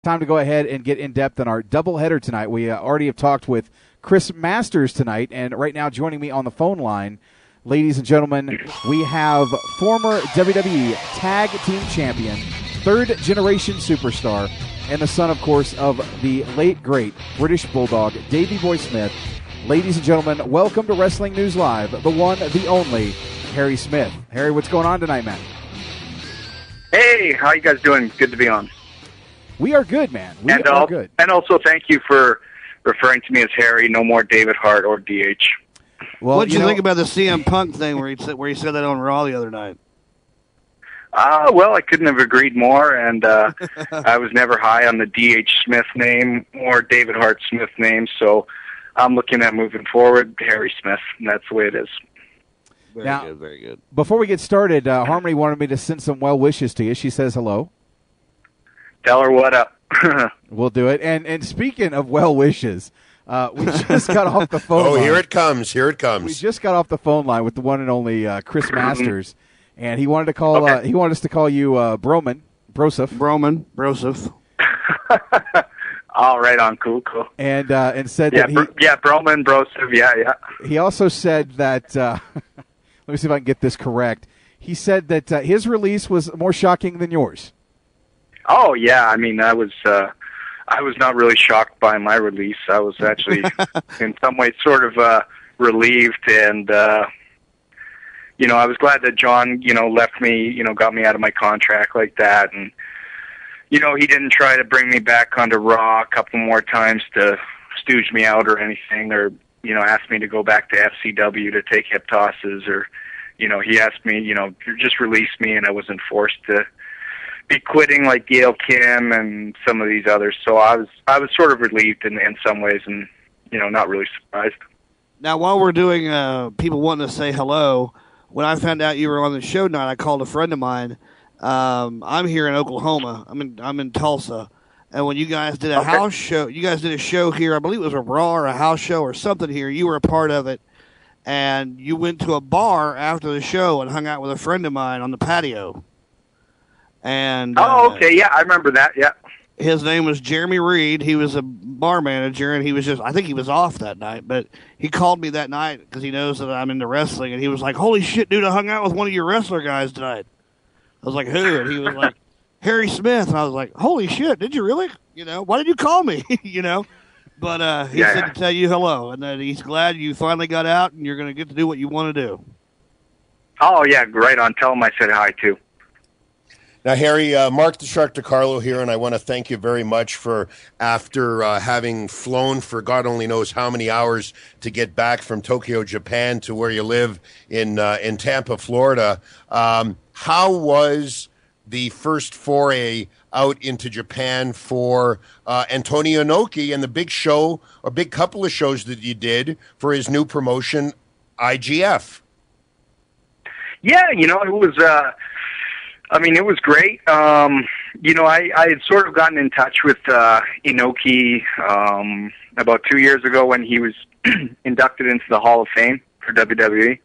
Time to go ahead and get in depth on our doubleheader tonight. We already have talked with Chris Masters tonight, and right now joining me on the phone line, ladies and gentlemen, we have former WWE Tag Team Champion, third-generation superstar, and the son, of course, of the late, great British Bulldog, Davey Boy Smith. Ladies and gentlemen, welcome to Wrestling News Live, the one, the only, Harry Smith. Harry, what's going on tonight, man? Hey, how you guys doing? Good to be on. We are good, man. We are good. And also, thank you for referring to me as Harry, no more David Hart or DH. Well, what did you think about the CM Punk thing where he said that on Raw the other night? Well, I couldn't have agreed more, and I was never high on the DH Smith name or David Hart Smith name, so I'm looking at moving forward, Harry Smith, and that's the way it is. Very good. Before we get started, Harmony wanted me to send some well wishes to you. She says hello. Tell her what up. We'll do it. And speaking of well wishes, we just got off the phone line. Here it comes. Here it comes. We just got off the phone line with the one and only Chris Masters, and he wanted to call. He wanted us to call you Broseph. Broseph. All right, on cool. And said that Broman, Broseph, yeah. He also said that. Let me see if I can get this correct. He said that his release was more shocking than yours. Oh yeah, I mean, I was not really shocked by my release. I was actually, in some ways, sort of relieved, and I was glad that John, left me, got me out of my contract like that, and he didn't try to bring me back onto Raw a couple more times to stooge me out or anything, or ask me to go back to FCW to take hip tosses, or he asked me, just release me, and I wasn't forced to be quitting like Gail Kim and some of these others. So I was sort of relieved in some ways, and not really surprised. Now, while we're doing people wanting to say hello, when I found out you were on the show tonight, I called a friend of mine. I'm here in Oklahoma. I'm in Tulsa, and when you guys did a house show, you guys did a show here. I believe it was a Raw or a house show or something here. You were a part of it, and you went to a bar after the show and hung out with a friend of mine on the patio. And yeah, I remember that. Yeah, his name was Jeremy Reed. He was a bar manager, and I think he was off that night, but he called me that night because he knows that I'm into wrestling, and he was like, "Holy shit, dude, I hung out with one of your wrestler guys tonight." I was like, "Who?" And he was like, "Harry Smith." And I was like, "Holy shit, did you really? Why did you call me?" But he said to tell you hello, and that he's glad you finally got out, and you're going to get to do what you want to do. Oh yeah, right on. Tell him I said hi too. Now, Harry, Mark the Shark DiCarlo here, and I want to thank you very much for, after having flown for God only knows how many hours to get back from Tokyo, Japan, to where you live in Tampa, Florida. How was the first foray out into Japan for Antonio Inoki and the big show, or big couple of shows that you did for his new promotion, IGF? Yeah, it was... it was great. I had sort of gotten in touch with Inoki about 2 years ago when he was inducted into the Hall of Fame for WWE.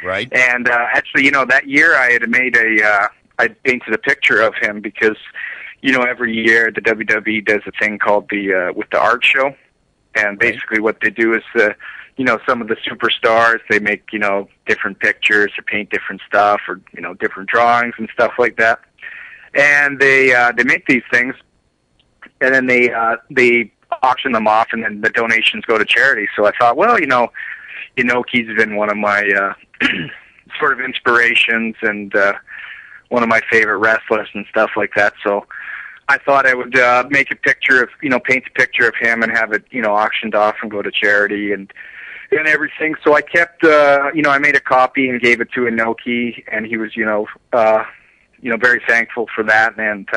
Right. And actually, that year I had made I painted a picture of him because, every year the WWE does a thing called with the art show. And basically what they do is some of the superstars, they make, different pictures or paint different stuff or, different drawings and stuff like that. And they make these things and then they auction them off and then the donations go to charity. So I thought, well, Inoki's been one of my, sort of inspirations and, one of my favorite wrestlers and stuff like that. So I thought I would, make a picture of, paint a picture of him and have it, auctioned off and go to charity and everything. So I kept, I made a copy and gave it to Inoki, and he was, very thankful for that. And,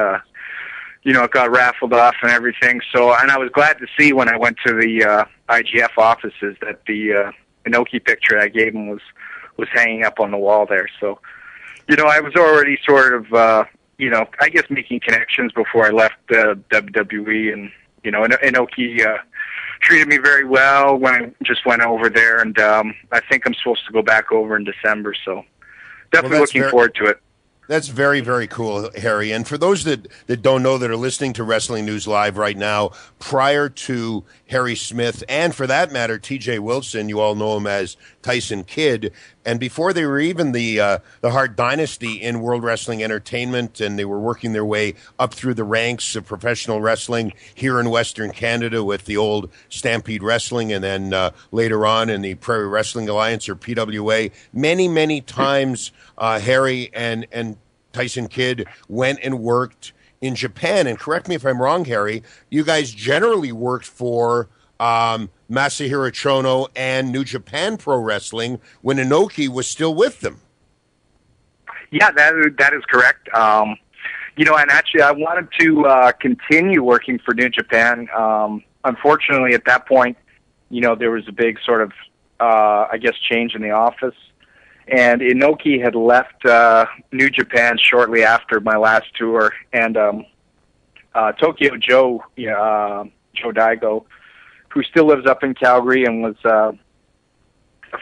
it got raffled off and everything. So, and I was glad to see when I went to the IGF offices that the Inoki picture I gave him was hanging up on the wall there. So, I was already sort of, I guess making connections before I left WWE, and, Inoki treated me very well when I just went over there, and I think I'm supposed to go back over in December, so definitely looking forward to it. That's very, very cool, Harry. And for those that don't know, that are listening to Wrestling News Live right now, prior to Harry Smith, and for that matter, TJ Wilson, you all know him as Tyson Kidd, and before they were even the Hart Dynasty in World Wrestling Entertainment, and they were working their way up through the ranks of professional wrestling here in Western Canada with the old Stampede Wrestling, and then later on in the Prairie Wrestling Alliance, or PWA. Many, many times Harry and Tyson Kidd went and worked in Japan. And correct me if I'm wrong, Harry, you guys generally worked for Masahiro Chono and New Japan Pro Wrestling when Inoki was still with them. Yeah, that is correct. And actually I wanted to continue working for New Japan. Unfortunately, at that point, there was a big sort of, change in the office. And Inoki had left New Japan shortly after my last tour, and Tokyo Joe, Joe Daigo, who still lives up in Calgary and was a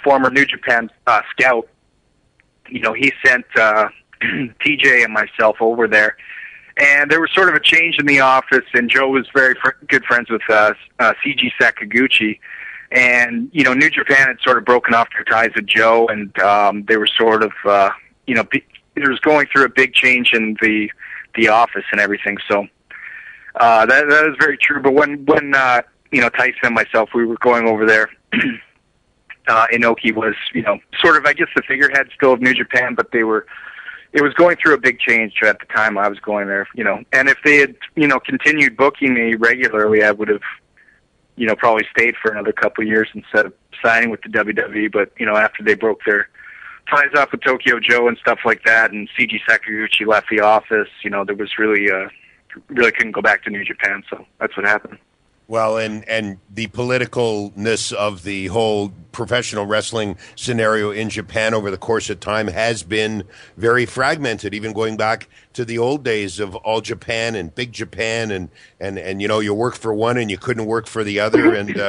former New Japan scout, he sent TJ and myself over there. And there was sort of a change in the office, and Joe was very good friends with CG Sakaguchi. And, New Japan had sort of broken off their ties with Joe, and they were sort of, it was going through a big change in the office and everything. So that is very true. But when Tyson and myself, we were going over there, Inoki was, sort of, I guess, the figurehead still of New Japan, but it was going through a big change at the time I was going there, And if they had, continued booking me regularly, I would have, probably stayed for another couple of years instead of signing with the WWE. But, after they broke their ties off with Tokyo Joe and stuff like that, and CG Sakaguchi left the office, there was really couldn't go back to New Japan. So that's what happened. Well, and the politicalness of the whole professional wrestling scenario in Japan over the course of time has been very fragmented, even going back to the old days of All Japan and Big Japan, and you work for one and you couldn't work for the other, and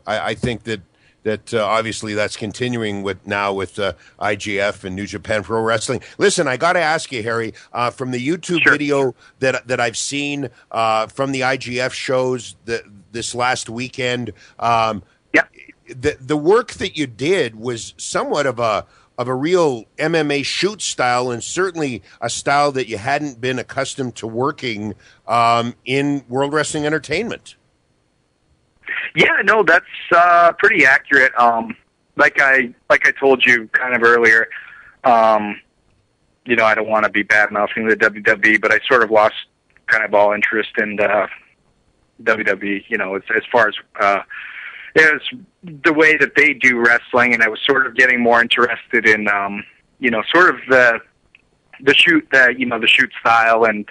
I think that obviously that's continuing with IGF and New Japan Pro Wrestling. Listen, I got to ask you, Harry, from the YouTube video that I've seen from the IGF shows this last weekend, the work that you did was somewhat of a real MMA shoot style, and certainly a style that you hadn't been accustomed to working in World Wrestling Entertainment. Yeah, no, that's pretty accurate. Like I told you kind of earlier, I don't want to be bad-mouthing the WWE, but I sort of lost kind of all interest in WWE, as far as the way that they do wrestling, and I was sort of getting more interested in, sort of the shoot, the shoot style, and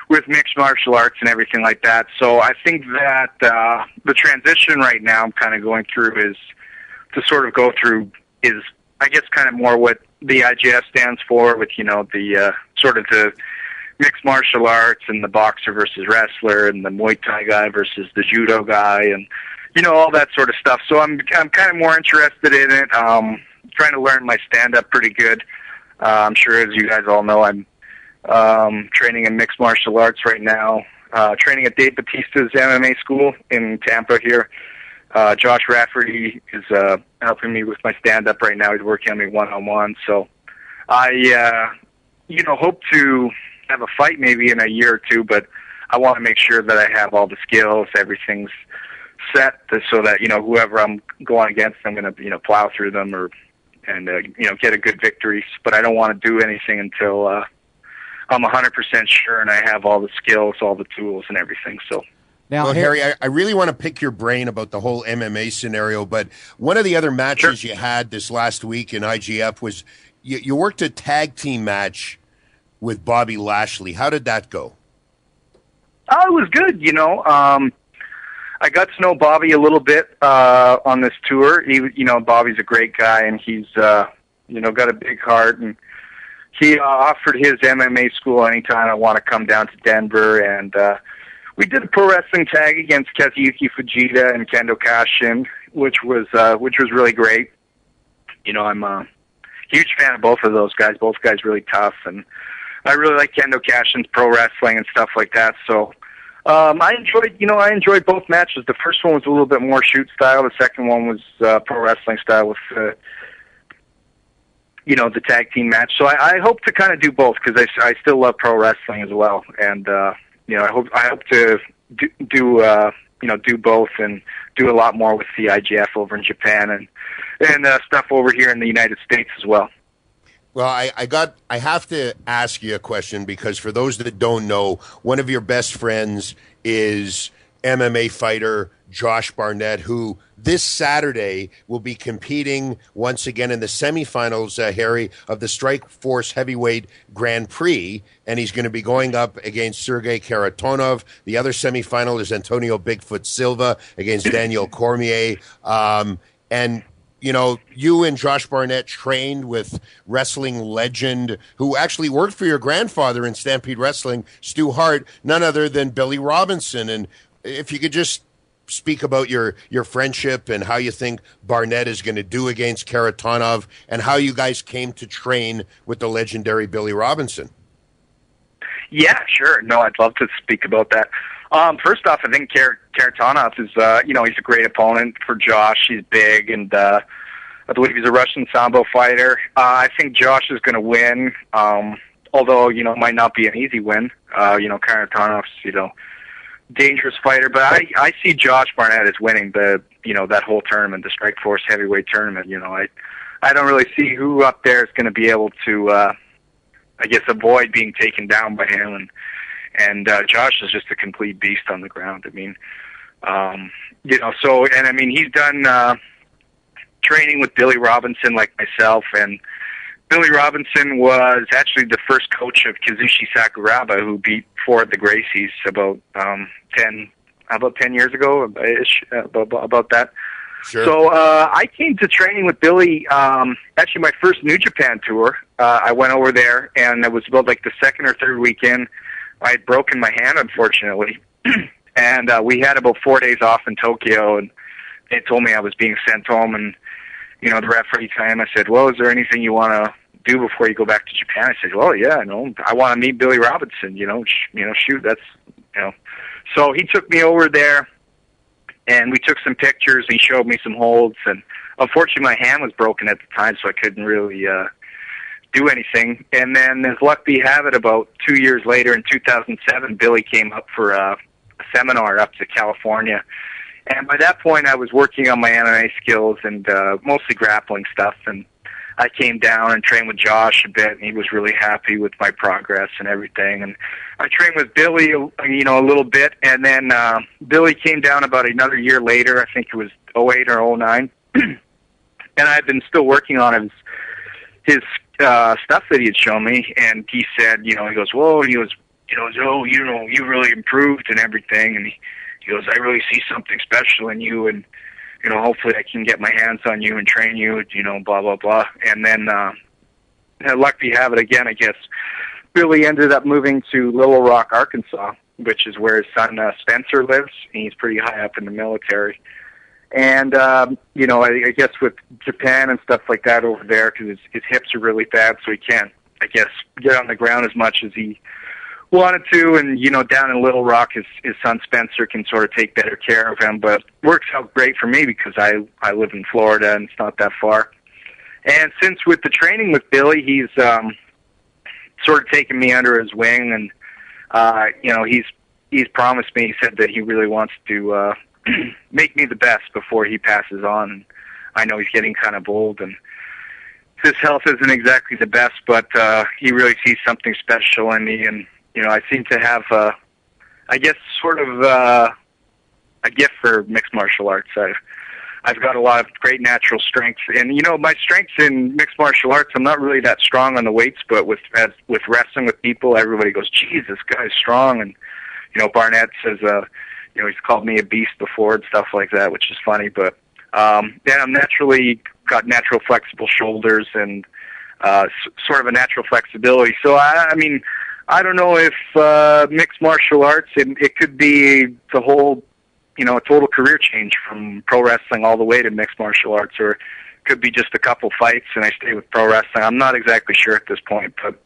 with mixed martial arts and everything like that. So I think that the transition right now I'm kind of going through is to sort of go through is, I guess, kind of more what the IGF stands for, with, the sort of the mixed martial arts and the boxer versus wrestler and the Muay Thai guy versus the judo guy and, all that sort of stuff. So I'm kind of more interested in it. Trying to learn my stand-up pretty good. I'm sure, as you guys all know, I'm training in mixed martial arts right now, training at Dave Bautista's MMA school in Tampa here. Josh Rafferty is helping me with my stand-up right now. He's working on me one-on-one. So I, hope to have a fight maybe in a year or two, but I want to make sure that I have all the skills, everything's set, so that, whoever I'm going against, I'm going to, plow through them and get a good victory. But I don't want to do anything until I'm 100% sure and I have all the skills, all the tools, and everything. So now, Harry, I really want to pick your brain about the whole MMA scenario, but one of the other matches you had this last week in IGF was you worked a tag team match with Bobby Lashley. How did that go? Oh, it was good. I got to know Bobby a little bit on this tour. He, Bobby's a great guy, and he's, got a big heart, and he offered his MMA school anytime I want to come down to Denver, and we did a pro wrestling tag against Kazuyuki Fujita and Kendo Kashin, which was really great. huge fan of both of those guys. Both guys really tough, and I really like Kendo Cashin's pro wrestling and stuff like that. So I enjoyed both matches. The first one was a little bit more shoot style. The second one was pro wrestling style with the tag team match. So I hope to kind of do both because I still love pro wrestling as well, and I hope to do both and do a lot more with the IGF over in Japan and stuff over here in the United States as well. Well, I have to ask you a question because for those that don't know, one of your best friends is MMA fighter Josh Barnett, who this Saturday will be competing once again in the semifinals, Harry, of the Strikeforce Heavyweight Grand Prix, and he's going to be going up against Sergey Karatonov. The other semifinal is Antonio Bigfoot Silva against Daniel Cormier. And you and Josh Barnett trained with wrestling legend who actually worked for your grandfather in Stampede Wrestling, Stu Hart, none other than Billy Robinson. And if you could just speak about your friendship and how you think Barnett is going to do against Karatonov and how you guys came to train with the legendary Billy Robinson. Yeah, sure. No, I'd love to speak about that. First off, I think Karatonov is, he's a great opponent for Josh. He's big, and I believe he's a Russian Sambo fighter. I think Josh is going to win, although, it might not be an easy win. Karatonov's, dangerous fighter, but I see Josh Barnett as winning that whole tournament, the Strikeforce Heavyweight Tournament. I don't really see who up there is going to be able to, avoid being taken down by him, and Josh is just a complete beast on the ground. I mean, he's done training with Billy Robinson like myself, and Billy Robinson was actually the first coach of Kazushi Sakuraba, who beat Ford the Gracies about 10 years ago, about that. Sure. So I came to training with Billy, actually my first New Japan tour. I went over there, and it was about like the second or third weekend. I had broken my hand, unfortunately, and we had about 4 days off in Tokyo, and they told me I was being sent home, and the referee time, I said, well, is there anything you want to do before you go back to Japan? I said, well, yeah, I want to meet Billy Robinson, shoot, that's, So he took me over there, and we took some pictures, and he showed me some holds, and unfortunately my hand was broken at the time, so I couldn't really do anything. And then, as luck be have it, about 2 years later, in 2007, Billy came up for a seminar up to California. And by that point, I was working on my MMA skills and mostly grappling stuff. And I came down and trained with Josh a bit, and he was really happy with my progress and everything. And I trained with Billy, a little bit. And then Billy came down about another year later. I think it was 08 or 09. And I've been still working on his stuff that he had shown me. And he said, he goes, whoa, and he goes, oh, you really improved and everything. And he goes, I really see something special in you, and, hopefully I can get my hands on you and train you, blah, blah, blah. And then, luck be have it again, I guess, Billy ended up moving to Little Rock, Arkansas, which is where his son Spencer lives, and he's pretty high up in the military. And, I guess with Japan and stuff like that over there, because his hips are really bad, so he can't, I guess, get on the ground as much as he wanted to, and down in Little Rock, his son Spencer can sort of take better care of him, but works out great for me because I live in Florida and it's not that far. And since with the training with Billy, he's sort of taken me under his wing, and he's promised me. He said that he really wants to make me the best before he passes on. And I know he's getting kind of old, and his health isn't exactly the best, but he really sees something special in me, and I seem to have, I guess, sort of a gift for mixed martial arts. I've got a lot of great natural strength, and my strengths in mixed martial arts, I'm not really that strong on the weights, but with wrestling with people, everybody goes, "Geez, this guy's strong," and Barnett says, he's called me a beast before and stuff like that, which is funny, but then I'm naturally got natural flexible shoulders and sort of a natural flexibility. So I don't know if mixed martial arts, it could be the whole, a total career change from pro wrestling all the way to mixed martial arts, or could be just a couple fights and I stay with pro wrestling. I'm not exactly sure at this point, but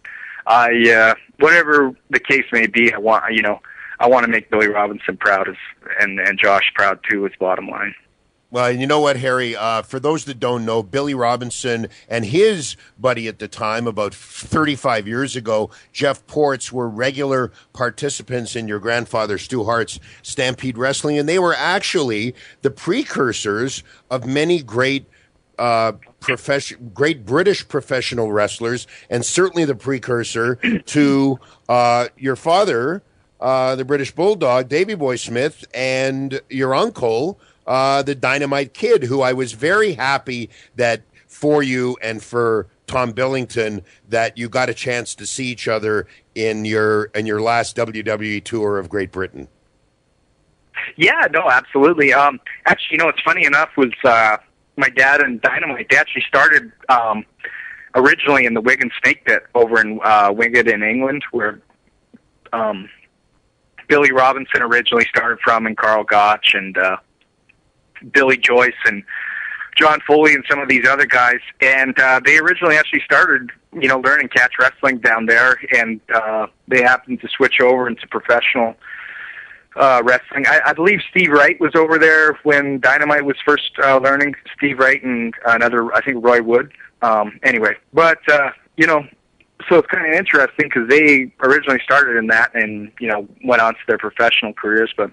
whatever the case may be, I want to make Billy Robinson proud and Josh proud too. Is bottom line. Well, you know what, Harry? For those that don't know, Billy Robinson and his buddy at the time, about 35 years ago, Jeff Ports, were regular participants in your grandfather Stu Hart's Stampede Wrestling, and they were actually the precursors of many great British professional wrestlers, and certainly the precursor to your father, the British Bulldog, Davey Boy Smith, and your uncle, the Dynamite Kid, who I was very happy that for you and for Tom Billington that you got a chance to see each other in your last WWE tour of Great Britain. Yeah, no, absolutely. Actually, it's funny enough was my dad and Dynamite. They actually started originally in the Wigan Snake Pit over in Wigan in England, where Billy Robinson originally started from, and Carl Gotch and Billy Joyce and John Foley and some of these other guys. And they originally actually started, learning catch wrestling down there, and they happened to switch over into professional wrestling. I believe Steve Wright was over there when Dynamite was first learning. Steve Wright and another, I think, Roy Wood. Anyway, but, so it's kind of interesting because they originally started in that and, went on to their professional careers. But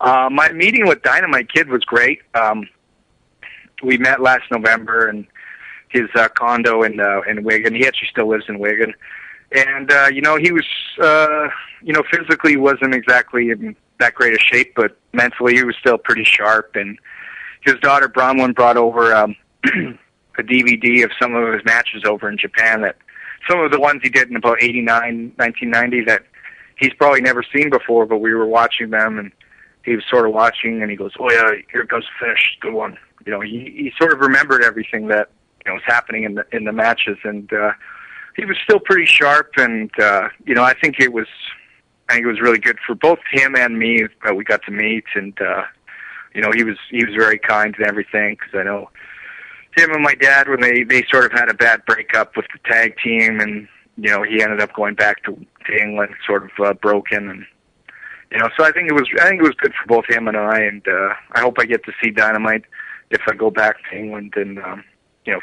my meeting with Dynamite Kid was great. We met last November in his condo in Wigan. He actually still lives in Wigan. And, he was, physically wasn't exactly in that great a shape, but mentally he was still pretty sharp. And his daughter Bronwyn brought over a DVD of some of his matches over in Japan, that some of the ones he did in about 1990 that he's probably never seen before, but we were watching them, and he was sort of watching, and he goes, "Oh yeah, here comes the finish, good one." He sort of remembered everything that was happening in the matches, and he was still pretty sharp, and I think it was really good for both him and me. We got to meet, and he was very kind and everything, because I know him and my dad, when they sort of had a bad breakup with the tag team, and he ended up going back to England, sort of broken, and so I think it was good for both him and I hope I get to see Dynamite if I go back to England, and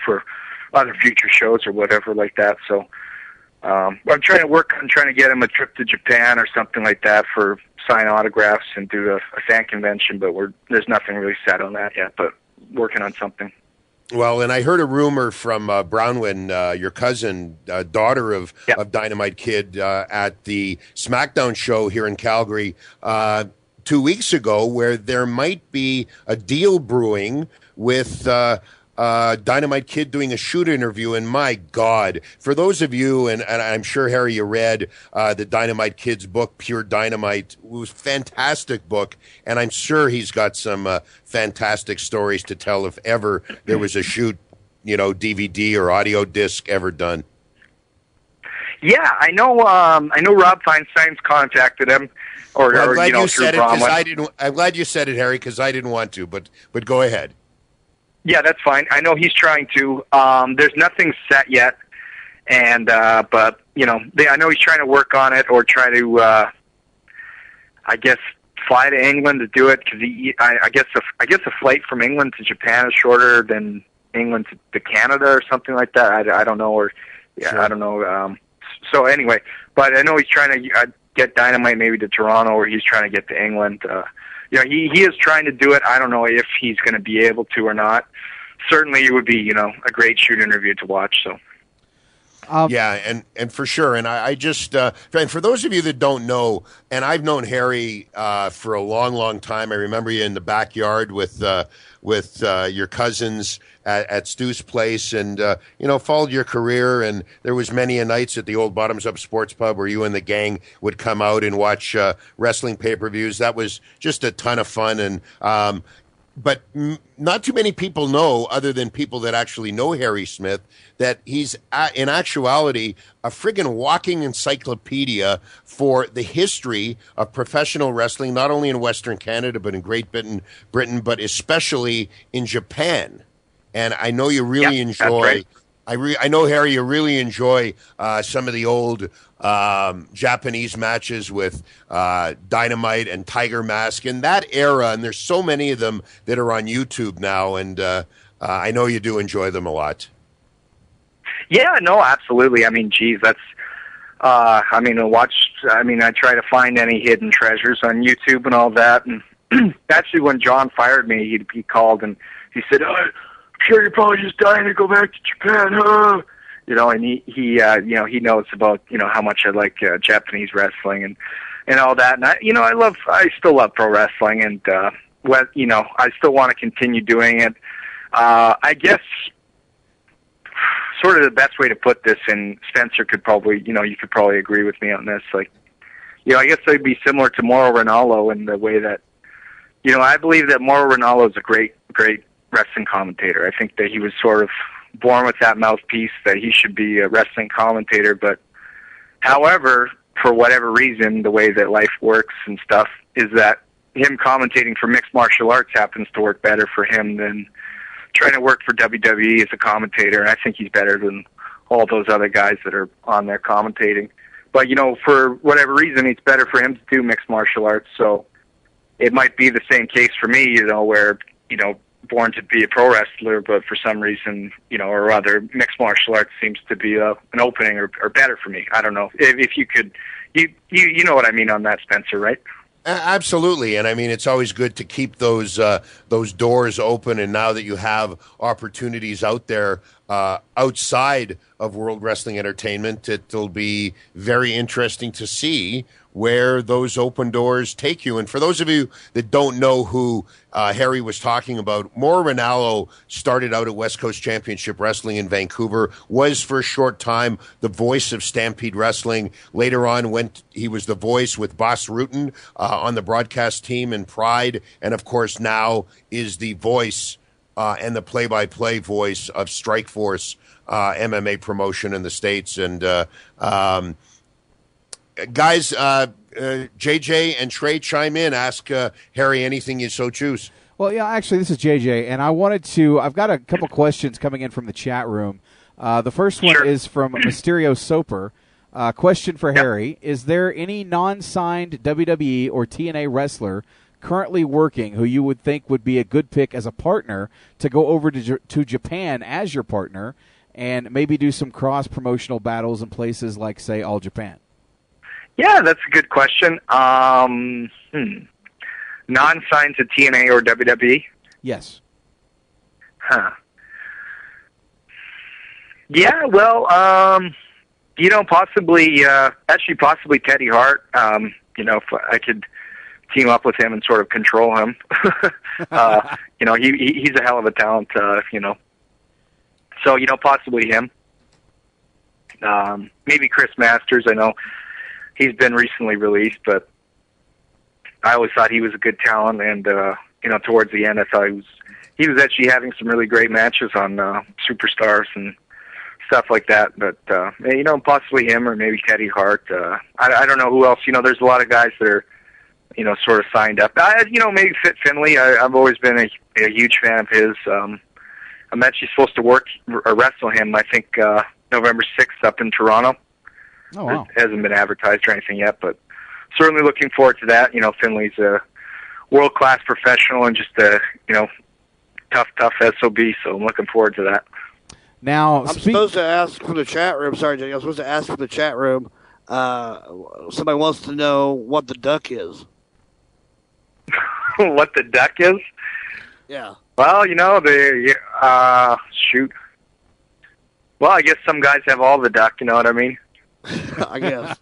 for other future shows or whatever like that. So I'm trying to work on trying to get him a trip to Japan or something like that for sign autographs and do a fan convention, but there's nothing really set on that yet, but working on something. Well, and I heard a rumor from Bronwyn, your cousin, daughter of Dynamite Kid, at the SmackDown show here in Calgary 2 weeks ago, where there might be a deal brewing with Dynamite Kid doing a shoot interview. And my God, for those of you, and I'm sure, Harry, you read the Dynamite Kid's book, Pure Dynamite. It was a fantastic book, and I'm sure he's got some fantastic stories to tell if ever there was a shoot, DVD or audio disc ever done. Yeah, I know Rob Feinstein's contacted him. I'm glad you said it, because I didn't. I'm glad you said it, Harry, because I didn't want to. But go ahead. Yeah, that's fine. I know he's trying to. There's nothing set yet, and but I know he's trying to work on it, or try to, I guess, fly to England to do it, because I guess a flight from England to Japan is shorter than England to Canada or something like that. I don't know, or Sure. I don't know. So anyway, but I know he's trying to get Dynamite maybe to Toronto, or he's trying to get to England. He is trying to do it. I don't know if he's going to be able to or not. Certainly, it would be a great shoot interview to watch. So. Yeah, and for sure. And I just, and for those of you that don't know, and I've known Harry for a long, long time. I remember you in the backyard with your cousins at Stu's place, and followed your career. And there was many a nights at the old Bottoms Up Sports Pub where you and the gang would come out and watch wrestling pay-per-views. That was just a ton of fun. And but not too many people know, other than people that actually know Harry Smith, that he's in actuality a friggin' walking encyclopedia for the history of professional wrestling, not only in Western Canada but in Great Britain, but especially in Japan. and I know you really enjoy. Right. I know, Harry, you really enjoy some of the old Japanese matches with Dynamite and Tiger Mask in that era, and there's so many of them that are on YouTube now, and I know you do enjoy them a lot. Yeah, no, absolutely. I mean, geez, that's. I try to find any hidden treasures on YouTube and all that. And actually, when John fired me, he called and he said, "I'm sure you're probably just dying to go back to Japan, huh?" And he knows about how much I like Japanese wrestling and all that. And I still love pro wrestling, and I still want to continue doing it. I guess. Sort of the best way to put this, and Spencer could probably, you could probably agree with me on this. Like, I guess they'd be similar to Mauro Ranallo in the way that, I believe that Mauro Ranallo is a great, great wrestling commentator. I think that he was sort of born with that mouthpiece, that he should be a wrestling commentator. But, however, for whatever reason, the way that life works and stuff is that him commentating for mixed martial arts happens to work better for him than trying to work for WWE as a commentator, and I think he's better than all those other guys that are on there commentating. But, for whatever reason, it's better for him to do mixed martial arts, so it might be the same case for me, where, born to be a pro wrestler, but for some reason, or other, mixed martial arts seems to be an opening or better for me. I don't know. If you could, you know what I mean on that, Spencer, right? Absolutely, and I mean it's always good to keep those doors open. And now that you have opportunities out there outside of World Wrestling Entertainment, it'll be very interesting to see where those open doors take you. And for those of you that don't know who Harry was talking about, Mauro Ranallo started out at West Coast Championship Wrestling in Vancouver, was for a short time the voice of Stampede Wrestling. Later on, he was the voice with Boss Rutan on the broadcast team in Pride, and of course now is the voice and the play-by-play voice of Strikeforce MMA promotion in the States. And guys, JJ and Trey, chime in. Ask Harry anything you so choose. Well, yeah, actually, this is JJ, and I've got a couple questions coming in from the chat room. The first one is from Mysterio Soper. Question for Harry. Is there any non-signed WWE or TNA wrestler currently working who you would think would be a good pick as a partner to go over to Japan as your partner and maybe do some cross-promotional battles in places like, say, All Japan? Yeah, that's a good question. Non-signed to TNA or WWE? Yes. Huh. Yeah, well, possibly Teddy Hart. If I could team up with him and sort of control him. He's a hell of a talent, So, possibly him. Maybe Chris Masters. I know he's been recently released, but I always thought he was a good talent. And, towards the end, I thought he was actually having some really great matches on Superstars and stuff like that. But, possibly him or maybe Teddy Hart. I don't know who else. There's a lot of guys that are, sort of signed up. Maybe Fit Finley. I've always been a huge fan of his. I'm actually supposed to wrestle him, I think, November 6th up in Toronto. Oh, wow. It hasn't been advertised or anything yet, but certainly looking forward to that. Finley's a world-class professional and just a, tough SOB, so I'm looking forward to that. Now, I'm supposed to ask from the chat room. Sorry, Jay. I'm supposed to ask from the chat room. Somebody wants to know what the duck is. What the duck is? Yeah. Well, shoot. Well, I guess some guys have all the duck, you know what I mean? I guess.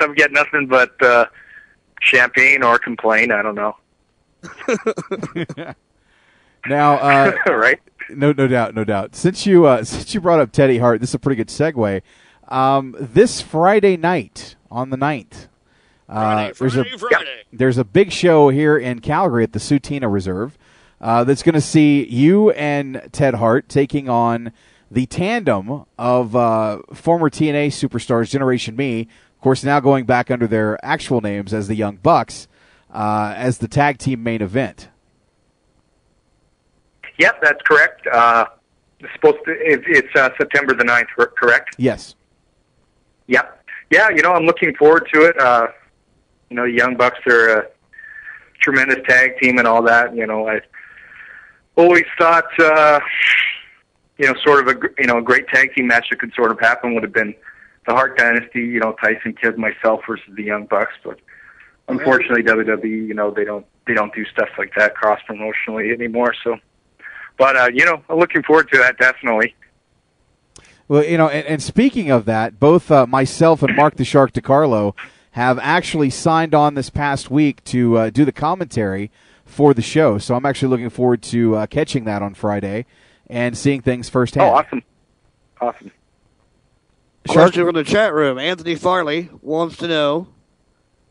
Some get nothing but champagne or complain. I don't know. Now, right? No doubt. Since you brought up Teddy Hart, this is a pretty good segue. This Friday night on the 9th, there's a big show here in Calgary at the Sutina Reserve that's going to see you and Ted Hart taking on the tandem of former TNA superstars Generation Me, of course now going back under their actual names as the Young Bucks, as the tag team main event. Yep, that's correct. It's supposed to. It's September the 9th, correct? Yes. Yep. Yeah, I'm looking forward to it. The Young Bucks are a tremendous tag team and all that. I always thought, sort of a great tag team match that could sort of happen would have been the Hart Dynasty, Tyson Kidd, myself versus the Young Bucks. But unfortunately, WWE, they don't do stuff like that cross promotionally anymore. So, but I'm looking forward to that definitely. Well, and speaking of that, both myself and Mark the Shark DiCarlo have actually signed on this past week to do the commentary for the show. So I'm actually looking forward to catching that on Friday and seeing things firsthand. Oh, awesome. Question from the chat room. Anthony Farley wants to know,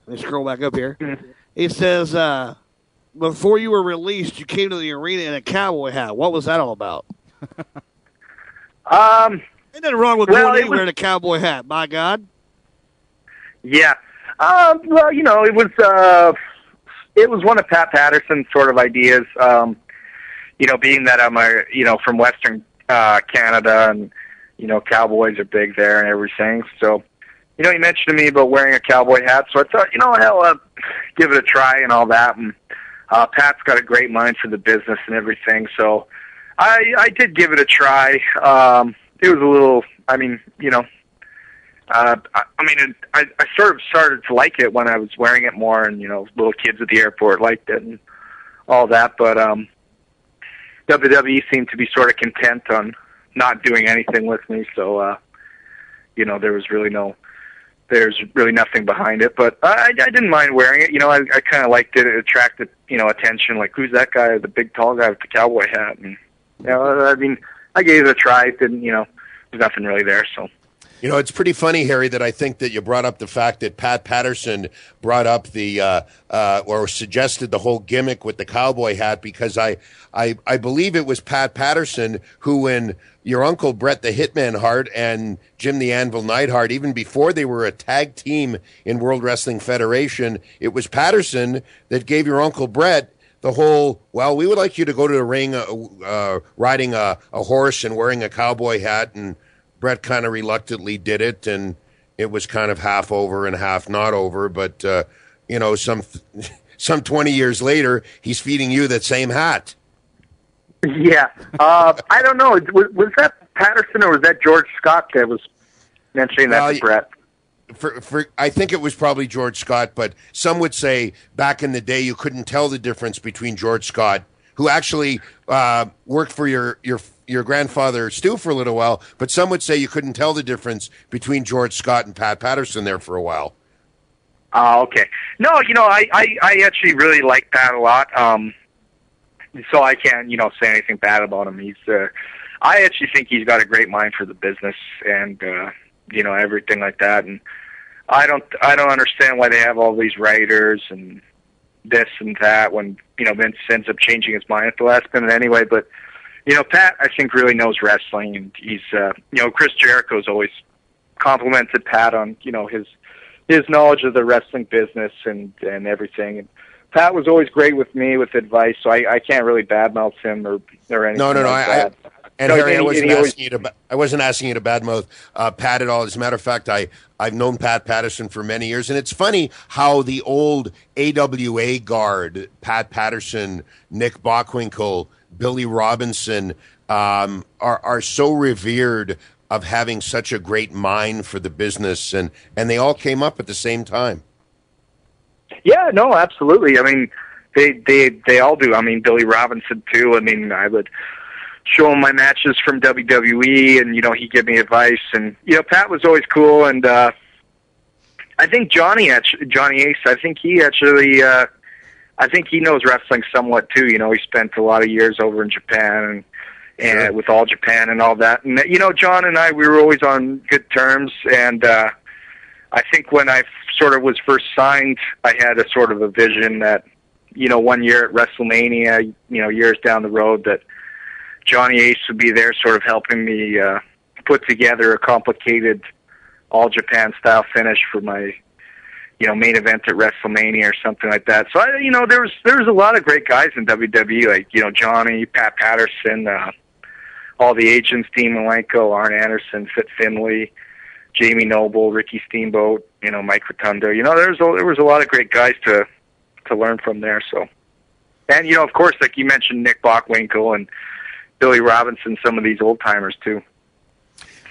let me scroll back up here. Mm-hmm. He says, before you were released, you came to the arena in a cowboy hat. What was that all about? Ain't nothing wrong with wearing a cowboy hat, by God. Yeah. It was one of Pat Patterson's sort of ideas, being that I'm from Western Canada and, Cowboys are big there and everything. So, he mentioned to me about wearing a cowboy hat. So I thought, I'll give it a try and all that. And Pat's got a great mind for the business and everything. So I did give it a try. It was a little, I sort of started to like it when I was wearing it more, and little kids at the airport liked it and all that. But WWE seemed to be sort of content on not doing anything with me, so there's really nothing behind it. But I didn't mind wearing it. I kind of liked it. It attracted attention. Like, who's that guy, the big tall guy with the cowboy hat? And I gave it a try. It didn't there's nothing really there. So. It's pretty funny, Harry, that I think that you brought up the fact that Pat Patterson brought up or suggested the whole gimmick with the cowboy hat, because I believe it was Pat Patterson who, when your uncle Bret the Hitman Hart and Jim the Anvil Neidhart, even before they were a tag team in World Wrestling Federation, it was Patterson that gave your uncle Bret the whole, well, we would like you to go to the ring riding a horse and wearing a cowboy hat, and Bret kind of reluctantly did it, and it was kind of half over and half not over. But, some 20 years later, he's feeding you that same hat. Yeah. I don't know. Was that Patterson or was that George Scott that was mentioning that to Bret? I think it was probably George Scott, but some would say back in the day you couldn't tell the difference between George Scott, who actually worked for your grandfather Stu for a little while, but some would say you couldn't tell the difference between George Scott and Pat Patterson there for a while. Oh, okay. No, I actually really like Pat a lot. So I can't, say anything bad about him. I actually think he's got a great mind for the business and, everything like that. And I don't understand why they have all these writers and this and that when, Vince ends up changing his mind at the last minute anyway. But, Pat, I think, really knows wrestling, and he's, Chris Jericho's always complimented Pat on, his knowledge of the wrestling business and everything. And Pat was always great with me with advice, so I can't really badmouth him or anything. No. Like that. Harry, I wasn't asking you to badmouth Pat at all. As a matter of fact, I've known Pat Patterson for many years, and it's funny how the old AWA guard, Pat Patterson, Nick Bockwinkel, Billy Robinson, are so revered of having such a great mind for the business, and they all came up at the same time. Yeah, no, absolutely. I mean, they all do. I mean, Billy Robinson too. I mean, I would show him my matches from WWE, and he'd give me advice. And Pat was always cool. And I think Johnny Ace. I think he actually. I think he knows wrestling somewhat too. He spent a lot of years over in Japan and sure. With All Japan and all that. And John and I, we were always on good terms. And I think when I sort of was first signed, I had a sort of a vision that, one year at WrestleMania, years down the road, that Johnny Ace would be there sort of helping me put together a complicated All Japan style finish for my main event at WrestleMania or something like that. So there was a lot of great guys in WWE, like Johnny, Pat Patterson, all the agents, Dean Malenko, Arn Anderson, Fit Finley, Jamie Noble, Ricky Steamboat, Mike Rotunda. There was a lot of great guys to learn from there. So, and of course, like you mentioned, Nick Bockwinkel and Billy Robinson, some of these old timers too.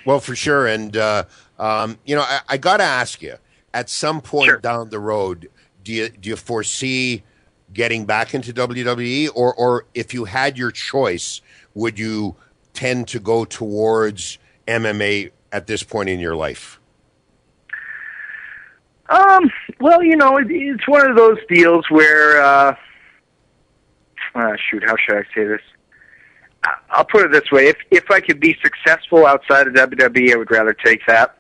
Well, for sure, and I got to ask you, at some point down the road, do you foresee getting back into WWE, or if you had your choice, would you tend to go towards MMA at this point in your life? Well, it's one of those deals where, how should I say this? I'll put it this way: if I could be successful outside of WWE, I would rather take that.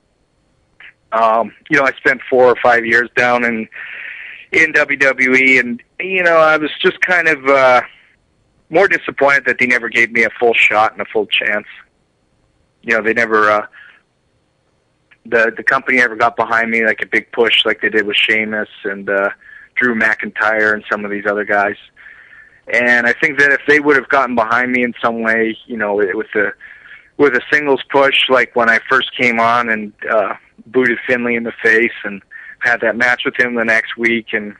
I spent 4 or 5 years down in WWE, and I was just kind of more disappointed that they never gave me a full shot and a full chance. They never, the company never got behind me like a big push like they did with Sheamus and Drew McIntyre and some of these other guys. And I think that if they would have gotten behind me in some way, with a singles push, like when I first came on and booted Finley in the face and had that match with him the next week, and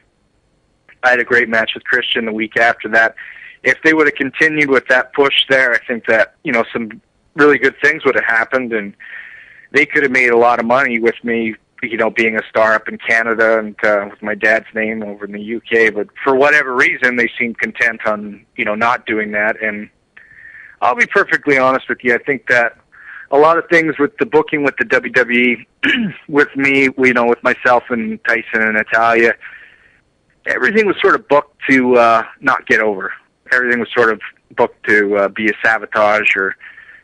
I had a great match with Christian the week after that. If they would have continued with that push there, I think that, some really good things would have happened, and they could have made a lot of money with me, being a star up in Canada and with my dad's name over in the UK. But for whatever reason, they seemed content on, not doing that. And I'll be perfectly honest with you. I think that a lot of things with the booking with the WWE, with me, with myself and Tyson and Natalia, everything was sort of booked to not get over. Everything was sort of booked to be a sabotage, or,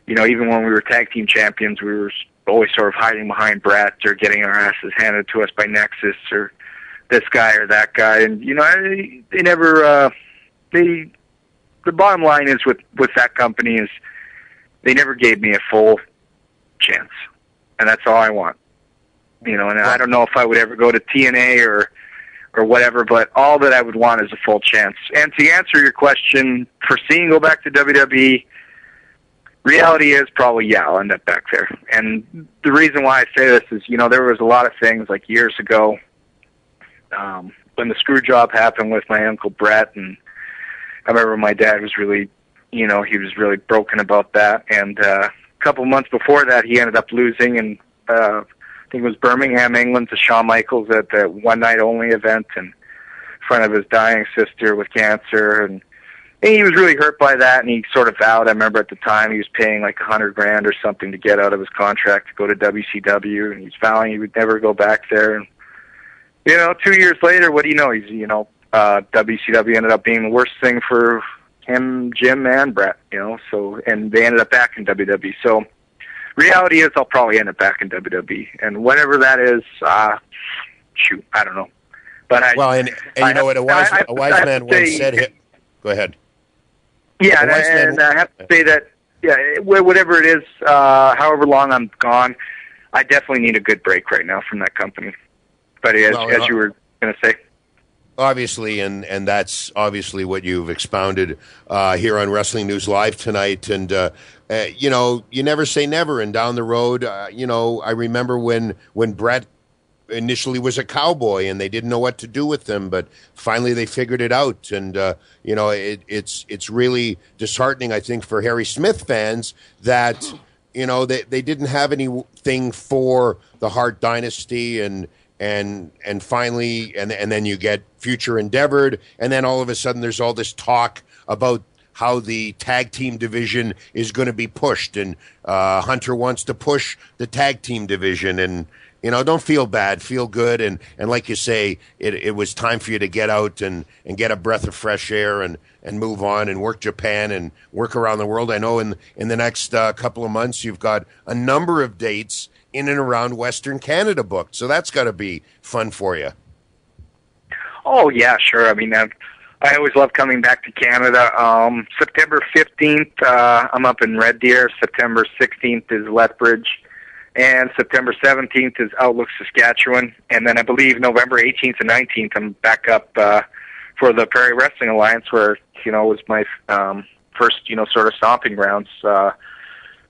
even when we were tag team champions, we were always sort of hiding behind Brett or getting our asses handed to us by Nexus or this guy or that guy. And, they never, the bottom line is with that company is they never gave me a full chance. And that's all I want. And I don't know if I would ever go to TNA or whatever, but all that I would want is a full chance. And to answer your question, foreseeing go back to WWE, reality is probably, yeah, I'll end up back there. And the reason why I say this is, there was a lot of things like years ago when the screw job happened with my Uncle Brett, and I remember my dad was really, he was really broken about that. And a couple months before that, he ended up losing, and I think it was Birmingham, England, to Shawn Michaels at the One Night Only event in front of his dying sister with cancer. And he was really hurt by that, and he sort of vowed, I remember at the time, he was paying like $100,000 or something to get out of his contract to go to WCW, and he's vowing he would never go back there. And, 2 years later, what do you know? He's, WCW ended up being the worst thing for him, Jim, and Brett, so, and they ended up back in WWE. So reality is I'll probably end up back in WWE, and whenever that is, I don't know. But and you know what, a wise man once said, go ahead. Yeah, and I have to say that, whatever it is, however long I'm gone, I definitely need a good break right now from that company. But as you were going to say. Obviously, and that's obviously what you've expounded here on Wrestling News Live tonight. And, you never say never. And down the road, I remember when Brett initially was a cowboy and they didn't know what to do with him, but finally they figured it out. And, it's really disheartening, I think, for Harry Smith fans that, they didn't have anything for the Hart Dynasty and finally, and then you get Future Endeavored, and then all of a sudden there's all this talk about how the tag team division is going to be pushed, and Hunter wants to push the tag team division, and don't feel bad, feel good, and like you say, it was time for you to get out and get a breath of fresh air and move on and work Japan and work around the world. I know in the next couple of months you've got a number of dates in and around Western Canada booked, so that's got to be fun for you. Oh, yeah, sure. I mean, I always love coming back to Canada. September 15th, I'm up in Red Deer. September 16th is Lethbridge. and September 17th is Outlook, Saskatchewan, and then I believe November 18th and 19th I'm back up for the Prairie Wrestling Alliance, where was my first sort of stomping grounds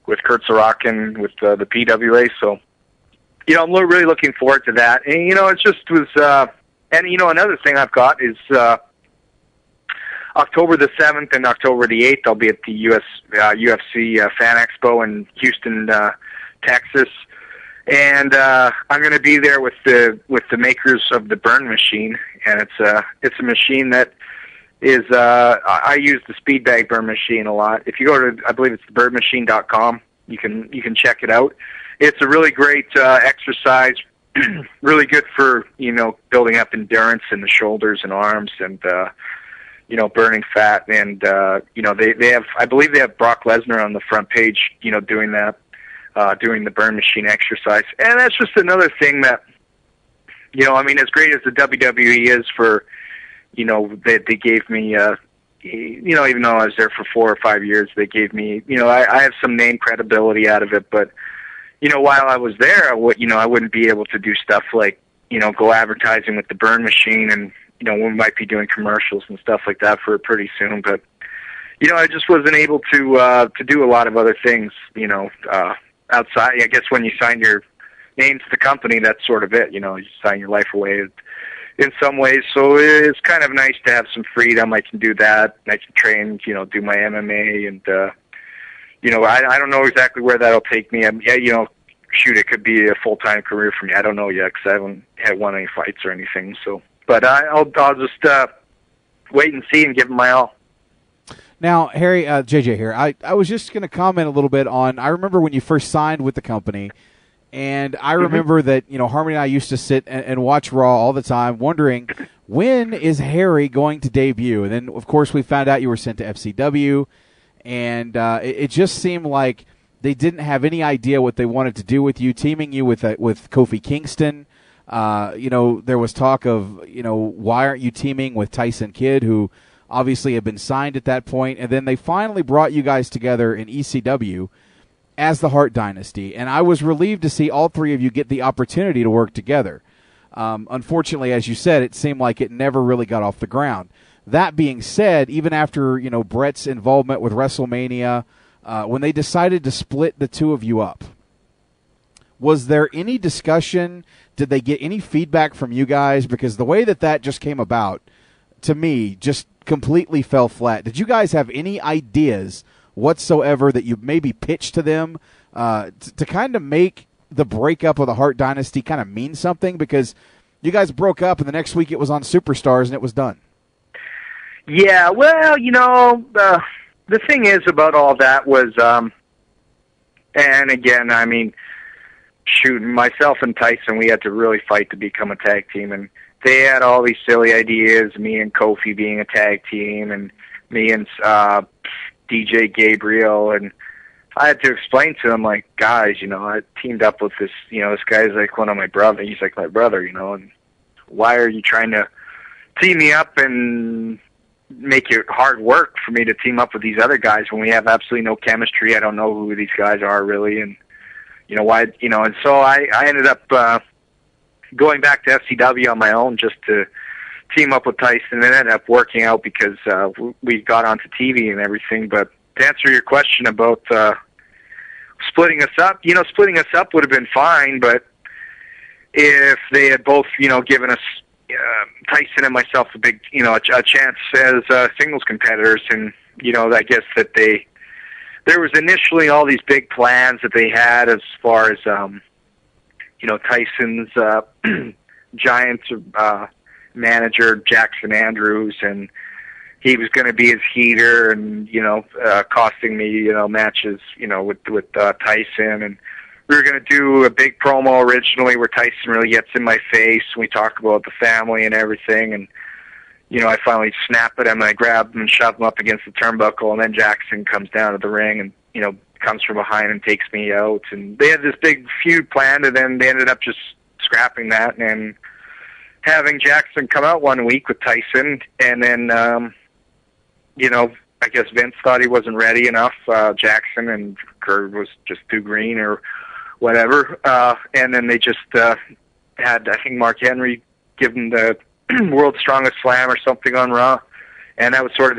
with Kurt Sorokin with the PWA. So I'm really looking forward to that. And it just was. And another thing I've got is October the 7th and October the 8th I'll be at the UFC Fan Expo in Houston, Texas, and I'm going to be there with the makers of the Burn Machine, and it's a machine that is I use the Speed Bag Burn Machine a lot. If you go to, I believe it's thebirdmachine.com, you can check it out. It's a really great exercise, really good for building up endurance in the shoulders and arms, and burning fat, and they have, I believe they have Brock Lesnar on the front page, doing that. Doing the Burn Machine exercise. And that's just another thing that, as great as the WWE is for, they gave me, even though I was there for 4 or 5 years, they gave me, I have some name credibility out of it, but, while I was there, I wouldn't be able to do stuff like, go advertising with the Burn Machine, and, we might be doing commercials and stuff like that for it pretty soon, but, I just wasn't able to do a lot of other things, outside. I guess when you sign your name to the company, that's sort of it. You sign your life away in some ways. So it's kind of nice to have some freedom. I can do that. I can train, do my MMA, and I don't know exactly where that'll take me. Shoot, it could be a full-time career for me. I don't know yet because I haven't won any fights or anything. So, but I'll just wait and see and give them my all. Now, Harry, JJ here, I was just going to comment a little bit on, I remember when you first signed with the company, and I remember that, Harmony and I used to sit and watch Raw all the time, wondering, when is Harry going to debut? And then, of course, we found out you were sent to FCW, and it just seemed like they didn't have any idea what they wanted to do with you, teaming you with Kofi Kingston. There was talk of, why aren't you teaming with Tyson Kidd, who obviously had been signed at that point, and then they finally brought you guys together in ECW as the Hart Dynasty, and I was relieved to see all three of you get the opportunity to work together. Unfortunately, as you said, it seemed like it never really got off the ground. That being said, even after Brett's involvement with WrestleMania, when they decided to split the two of you up, was there any discussion? Did they get any feedback from you guys? Because the way that just came about, to me, just completely fell flat. Did you guys have any ideas whatsoever that you maybe pitched to them to kind of make the breakup of the Hart Dynasty kind of mean something? Because you guys broke up, and the next week it was on Superstars, and it was done. Yeah, well, the thing is about all that was, and again, I mean, shoot, myself and Tyson, we had to really fight to become a tag team, and they had all these silly ideas, me and Kofi being a tag team, and me and DJ Gabriel, and I had to explain to them, like, guys, I teamed up with this, this guy's like one of my brothers, he's like my brother, and why are you trying to team me up and make it hard work for me to team up with these other guys when we have absolutely no chemistry? I don't know who these guys are really, and why, and so I ended up going back to FCW on my own just to team up with Tyson, and it ended up working out because we got onto TV and everything. But to answer your question about splitting us up, splitting us up would have been fine, but if they had both, given us, Tyson and myself, a big, a chance as singles competitors, and, I guess that there was initially all these big plans that they had as far as, Tyson's Giants manager, Jackson Andrews, and he was going to be his heater, and costing me matches with Tyson, and we were going to do a big promo originally where Tyson really gets in my face, and we talk about the family and everything, and I finally snap at him, and I grab him and shove him up against the turnbuckle, and then Jackson comes down to the ring and comes from behind and takes me out, and they had this big feud planned, and then they ended up just scrapping that and having Jackson come out one week with Tyson, and then I guess Vince thought he wasn't ready enough, Jackson, and Kurt was just too green or whatever. And then they just had, I think, Mark Henry give him the World's Strongest Slam or something on Raw, and that was sort of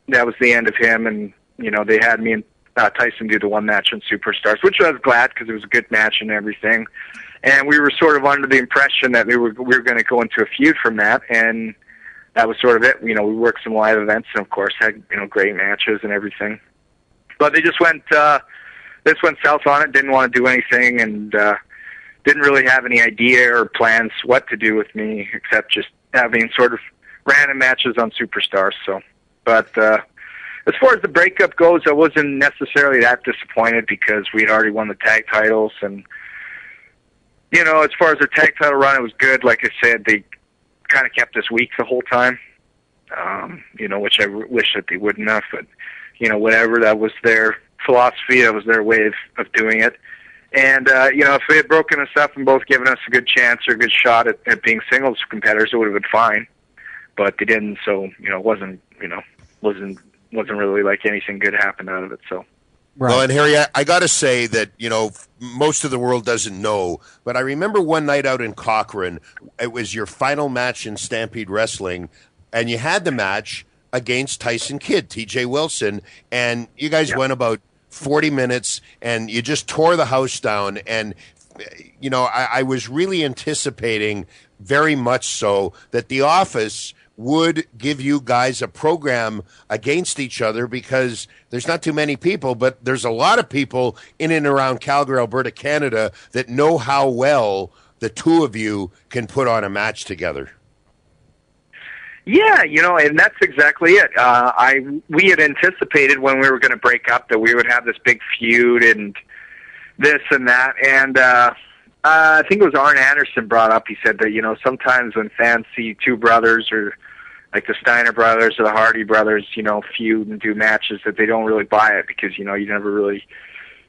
that was the end of him. And they had me and Tyson do the one match on Superstars, which I was glad because it was a good match and everything. And we were sort of under the impression that we were going to go into a feud from that, and that was sort of it. We worked some live events and, of course, had great matches and everything. But they just went south on it. Didn't want to do anything, and didn't really have any idea or plans what to do with me except just having sort of random matches on Superstars. So, but as far as the breakup goes, I wasn't necessarily that disappointed because we had already won the tag titles, and as far as the tag title run, it was good. Like I said, they kind of kept us weak the whole time, which I wish that they wouldn't have, but whatever, that was their philosophy, that was their way of doing it. And, if they had broken us up and both given us a good chance or a good shot at being singles competitors, it would have been fine. But they didn't, so, it wasn't really like anything good happened out of it, so. Right. Well, and Harry, I got to say that, most of the world doesn't know, but I remember one night out in Cochrane, it was your final match in Stampede Wrestling, and you had the match against Tyson Kidd, TJ Wilson, and you guys went about 40 minutes, and you just tore the house down, and, I was really anticipating very much so that The Office would give you guys a program against each other because there's not too many people, but there's a lot of people in and around Calgary, Alberta, Canada that know how well the two of you can put on a match together. Yeah, and that's exactly it. We had anticipated when we were going to break up that we would have this big feud and this and that, and I think it was Arn Anderson brought up, he said that, sometimes when fans see two brothers or like the Steiner brothers or the Hardy brothers, feud and do matches, that they don't really buy it because, you never really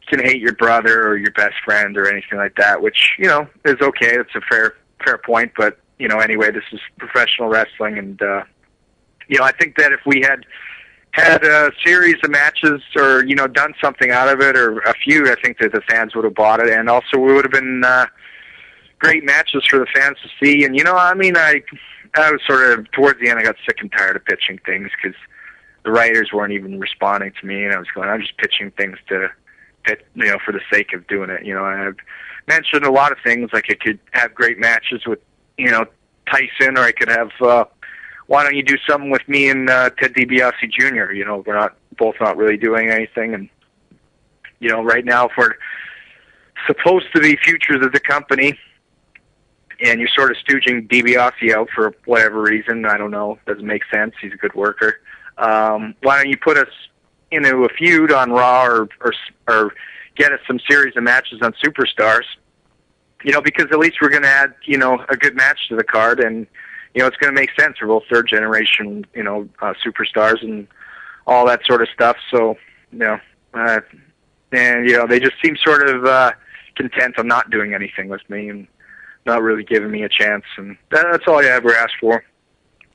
can hate your brother or your best friend or anything like that, which, is okay. It's a fair point. But, anyway, this is professional wrestling. And, I think that if we had a series of matches or, done something out of it or a feud, I think that the fans would have bought it. And also we would have been great matches for the fans to see. And, I was sort of, towards the end, I got sick and tired of pitching things because the writers weren't even responding to me, and I was going, I'm just pitching things to pitch, for the sake of doing it. I've mentioned a lot of things, like I could have great matches with, Tyson, or I could have, why don't you do something with me and Ted DiBiase Jr.? We're both not really doing anything, and, right now, if we're supposed to be futures of the company, and you're sort of stooging DiBiase out for whatever reason. I don't know. Doesn't make sense. He's a good worker. Why don't you put us into a feud on Raw or get us some series of matches on Superstars? Because at least we're going to add, a good match to the card, and, it's going to make sense. We're both third generation, superstars and all that sort of stuff. So, and, they just seem sort of content on not doing anything with me and not really giving me a chance, and that's all I ever asked for.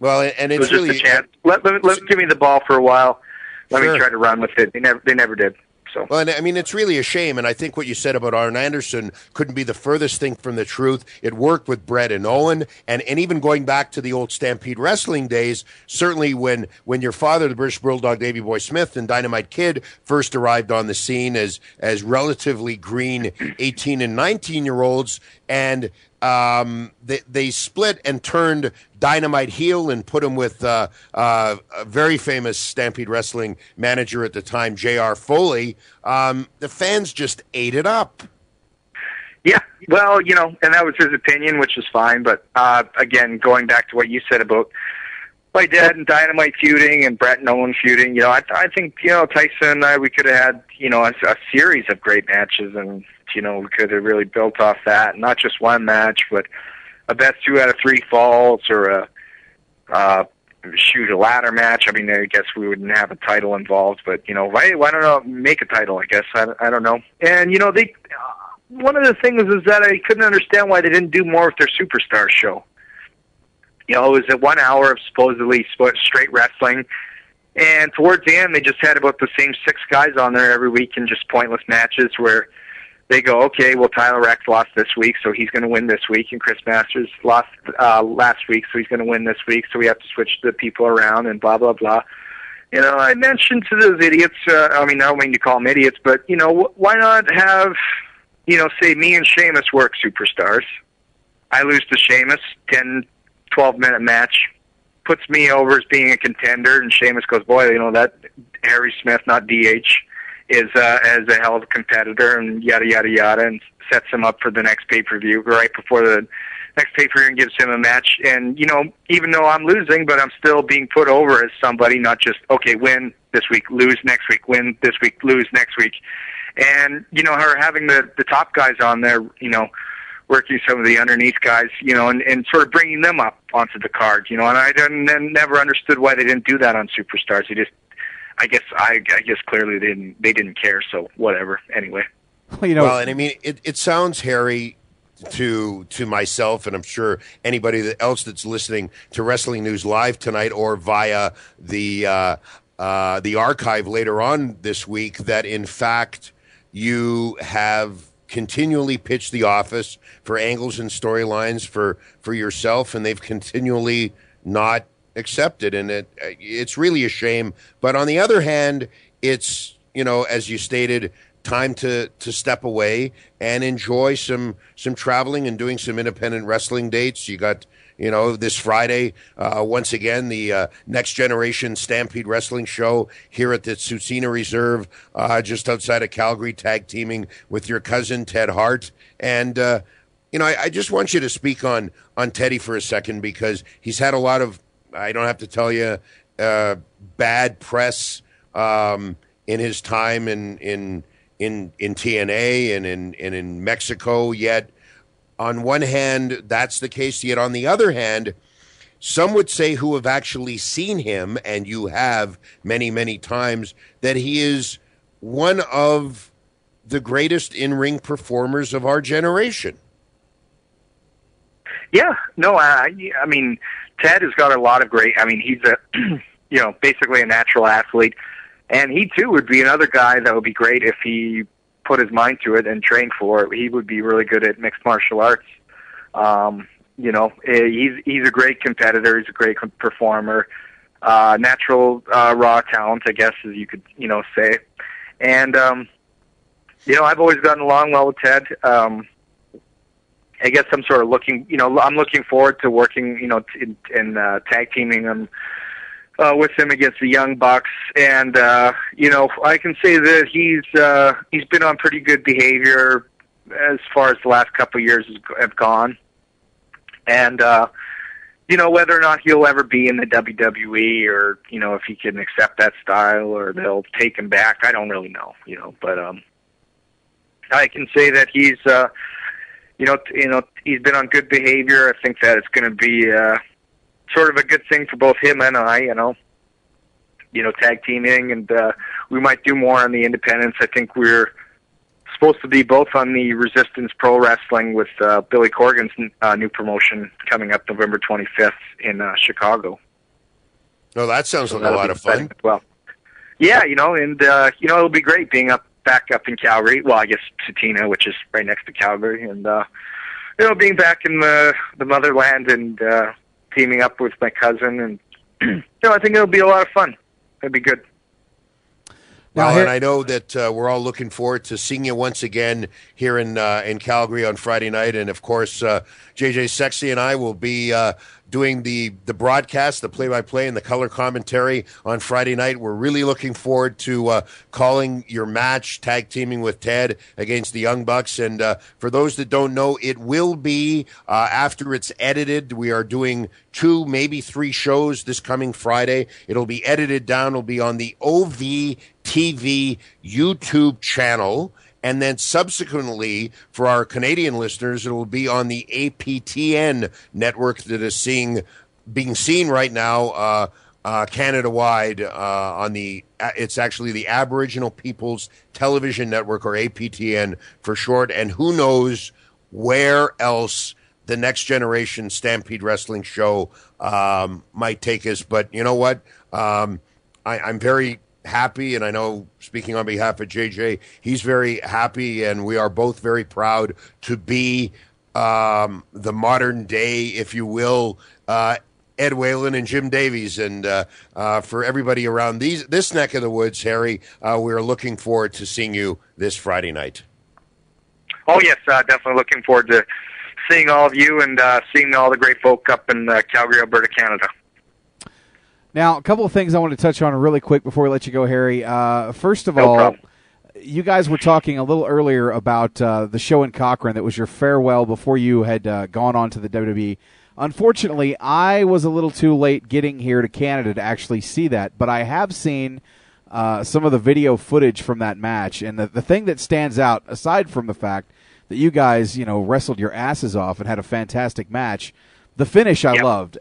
Well, and it's just really a chance. Let give me the ball for a while. Let me try to run with it. They never did. So. Well, and I mean, it's really a shame, and I think what you said about Arn Anderson couldn't be the furthest thing from the truth. It worked with Brett and Owen, and even going back to the old Stampede Wrestling days, certainly when your father, the British Bulldog Davey Boy Smith, and Dynamite Kid first arrived on the scene as relatively green 18 and 19-year-olds, and they split and turned Dynamite heel and put him with a very famous Stampede Wrestling manager at the time, J.R. Foley. The fans just ate it up. Yeah, well, and that was his opinion, which is fine. But again, going back to what you said about my dad and Dynamite feuding and Brett and Owen feuding, I think, Tyson and I, we could have had, a series of great matches, and, we could have really built off that. Not just one match, but a best 2 out of 3 falls or a ladder match. I mean, I guess we wouldn't have a title involved, but, why don't I make a title, I guess? I don't know. And, they one of the things is that I couldn't understand why they didn't do more with their Superstar show. It was at 1 hour of supposedly straight wrestling, and towards the end, they just had about the same 6 guys on there every week in just pointless matches where they go, okay, well, Tyler Rex lost this week, so he's going to win this week, and Chris Masters lost last week, so he's going to win this week, so we have to switch the people around, and blah, blah, blah. You know, I mentioned to those idiots, I mean, I don't mean to call them idiots, but, you know, why not have, you know, say me and Sheamus work superstars. I lose to Sheamus, 10, 12-minute match, puts me over as being a contender, and Sheamus goes, boy, you know, that Harry Smith, not DH, is as a hell of a competitor, and yada, yada, yada, and sets him up for the next pay-per-view right before the next pay-per-view and gives him a match. And, you know, even though I'm losing, but I'm still being put over as somebody, not just, okay, win this week, lose next week, win this week, lose next week. And, you know, her having the top guys on there, you know, working some of the underneath guys, you know, and sort of bringing them up onto the card, you know, and I never understood why they didn't do that on Superstars. They just, I guess clearly they didn't care, so whatever. Anyway. Well, you know, well, and I mean, it sounds, Harry, to myself, and I'm sure anybody else that's listening to Wrestling News Live tonight or via the archive later on this week, that in fact you have continually pitched the office for angles and storylines for yourself, and they've continually not accepted, and it's really a shame. But on the other hand, it's, you know, as you stated, time to step away and enjoy some traveling and doing some independent wrestling dates. You got, you know, this Friday, once again, the Next Generation Stampede Wrestling show here at the Tsutsina Reserve, just outside of Calgary, tag teaming with your cousin, Ted Hart. And, you know, I just want you to speak on Teddy for a second, because he's had a lot of, I don't have to tell you, bad press in his time in TNA and in Mexico. Yet, on one hand, that's the case. Yet, on the other hand, some would say, who have actually seen him, and you have many, many times, that he is one of the greatest in-ring performers of our generation. Yeah, no, I mean, Ted has got a lot of great, I mean, he's a, you know, basically a natural athlete, and he too would be another guy that would be great if he put his mind to it and trained for it. He would be really good at mixed martial arts. You know, he's a great competitor, he's a great performer, natural raw talent, I guess, as you could, you know, say. And, you know, I've always gotten along well with Ted. I guess I'm sort of looking, you know, I'm looking forward to working, you know, in tag teaming him with him against the Young Bucks, and you know, I can say that he's been on pretty good behavior as far as the last couple of years have gone, and you know, whether or not he'll ever be in the WWE, or, you know, if he can accept that style, or they'll take him back, I don't really know, you know, but I can say that he's you know, he's been on good behavior. I think that it's going to be sort of a good thing for both him and I, you know, tag teaming, and we might do more on the independents. I think we're supposed to be both on the Resistance Pro Wrestling with Billy Corgan's new promotion coming up November 25th in Chicago. Oh, that sounds like a lot of fun. Well, yeah, you know, and you know, it'll be great being back up in Calgary. Well, I guess Tsutsina, which is right next to Calgary, and you know, being back in the motherland and teaming up with my cousin, and you know, I think it'll be a lot of fun. It'll be good. Well, and I know that we're all looking forward to seeing you once again here in Calgary on Friday night, and of course, JJ Sexy and I will be doing the broadcast, the play-by-play, and the color commentary on Friday night. We're really looking forward to calling your match, tag teaming with Ted against the Young Bucks. And for those that don't know, it will be after it's edited. We are doing 2, maybe 3 shows this coming Friday. It'll be edited down. It'll be on the OVTV YouTube channel. And then subsequently, for our Canadian listeners, it will be on the APTN network that is being seen right now Canada-wide on it's actually the Aboriginal People's Television Network, or APTN for short. And who knows where else the Next Generation Stampede Wrestling show might take us. But you know what? I'm very happy, and I know, speaking on behalf of JJ, he's very happy, and we are both very proud to be the modern day, if you will, Ed Whalen and Jim Davies. And for everybody around this neck of the woods, Harry, we're looking forward to seeing you this Friday night. Oh, yes, definitely looking forward to seeing all of you and seeing all the great folk up in Calgary, Alberta, Canada. Now, a couple of things I want to touch on really quick before we let you go, Harry. First of No all, problem. you guys were talking a little earlier about the show in Cochrane that was your farewell before you had gone on to the WWE. Unfortunately, I was a little too late getting here to Canada to actually see that, but I have seen some of the video footage from that match, and the thing that stands out, aside from the fact that you guys, wrestled your asses off and had a fantastic match, the finish I loved.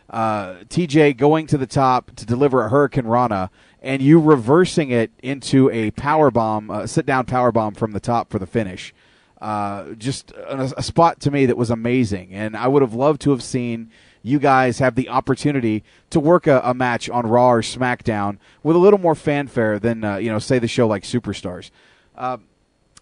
TJ going to the top to deliver a Hurricane Rana, and you reversing it into a powerbomb, sit-down powerbomb from the top for the finish. Just a spot to me that was amazing, and I would have loved to have seen you guys have the opportunity to work a match on Raw or SmackDown with a little more fanfare than, say the show like Superstars.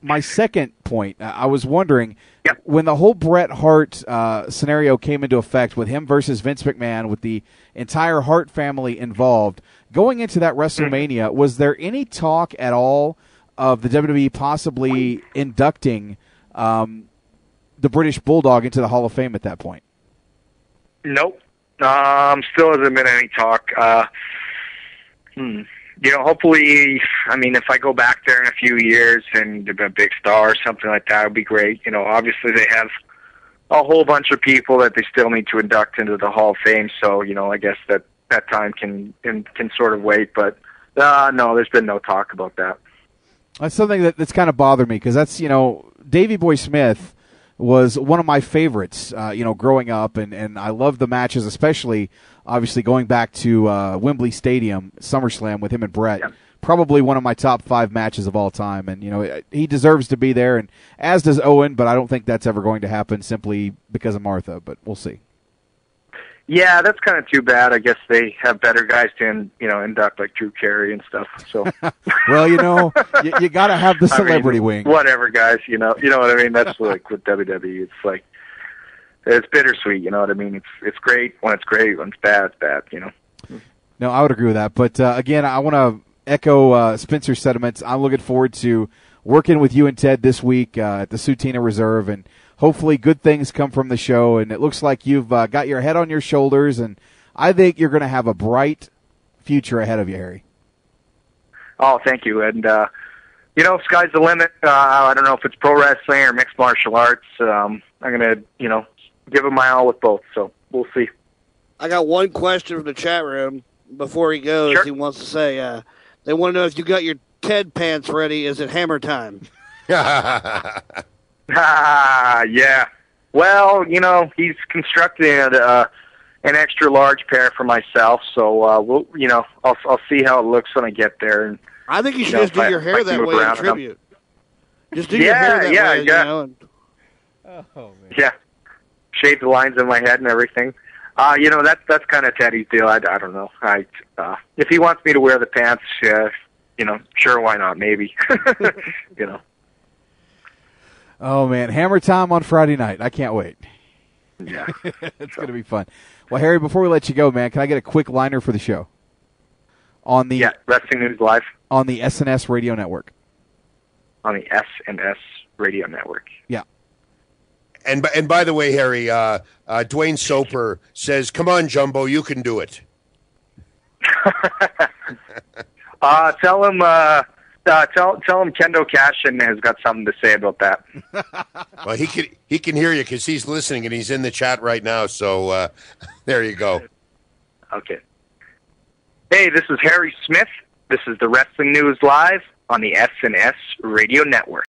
My second point, I was wondering, when the whole Bret Hart scenario came into effect with him versus Vince McMahon, with the entire Hart family involved, going into that WrestleMania, was there any talk at all of the WWE possibly inducting the British Bulldog into the Hall of Fame at that point? Nope. Still hasn't been any talk. Hopefully, if I go back there in a few years and be a big star or something like that, it would be great. Obviously they have a whole bunch of people that they still need to induct into the Hall of Fame, so, I guess that time can sort of wait. But, no, there's been no talk about that. That's something that's kind of bothered me, because that's, Davey Boy Smith was one of my favorites, growing up, and I love the matches, especially, obviously, going back to Wembley Stadium, SummerSlam with him and Bret. Yeah. Probably one of my top 5 matches of all time, and, he deserves to be there, and as does Owen, but I don't think that's ever going to happen simply because of Martha, but we'll see. Yeah, that's kind of too bad. I guess they have better guys to, induct, like Drew Carey and stuff. So, well, you got to have the celebrity wing. Whatever, guys. You know what I mean. That's like with WWE. It's like it's bittersweet. You know what I mean. It's great when it's great. When it's bad, it's bad. No, I would agree with that. But again, I want to echo Spencer's sentiments. I'm looking forward to working with you and Ted this week at the Sutina Reserve, and hopefully good things come from the show, and it looks like you've got your head on your shoulders, and I think you're going to have a bright future ahead of you, Harry. Oh, thank you. And, sky's the limit. I don't know if it's pro wrestling or mixed martial arts. I'm going to, give it my all with both, so we'll see. I got one question from the chat room before he goes. Sure. He wants to say, they want to know if you got your Ted pants ready. Is it hammer time? Yeah. Well, he's constructing an extra large pair for myself, so I'll see how it looks when I get there. And, I think you should just do your hair that way in tribute. Just do your hair that way, yeah. Oh, man. Yeah. Shave the lines in my head and everything. That's kind of Teddy's deal. I don't know. If he wants me to wear the pants, sure, why not? Maybe. Oh, man. Hammer time on Friday night. I can't wait. Yeah. It's going to be fun. Well, Harry, before we let you go, man, can I get a quick liner for the show? On the Wrestling News Live. On the SNS Radio Network. On the SNS Radio Network. Yeah. And by the way, Harry, Dwayne Soper says, "Come on, Jumbo, you can do it." Tell him Kendo Cashin has got something to say about that. Well, he can hear you because he's listening and he's in the chat right now. So there you go. Okay. Hey, this is Harry Smith. This is the Wrestling News Live on the SNS Radio Network.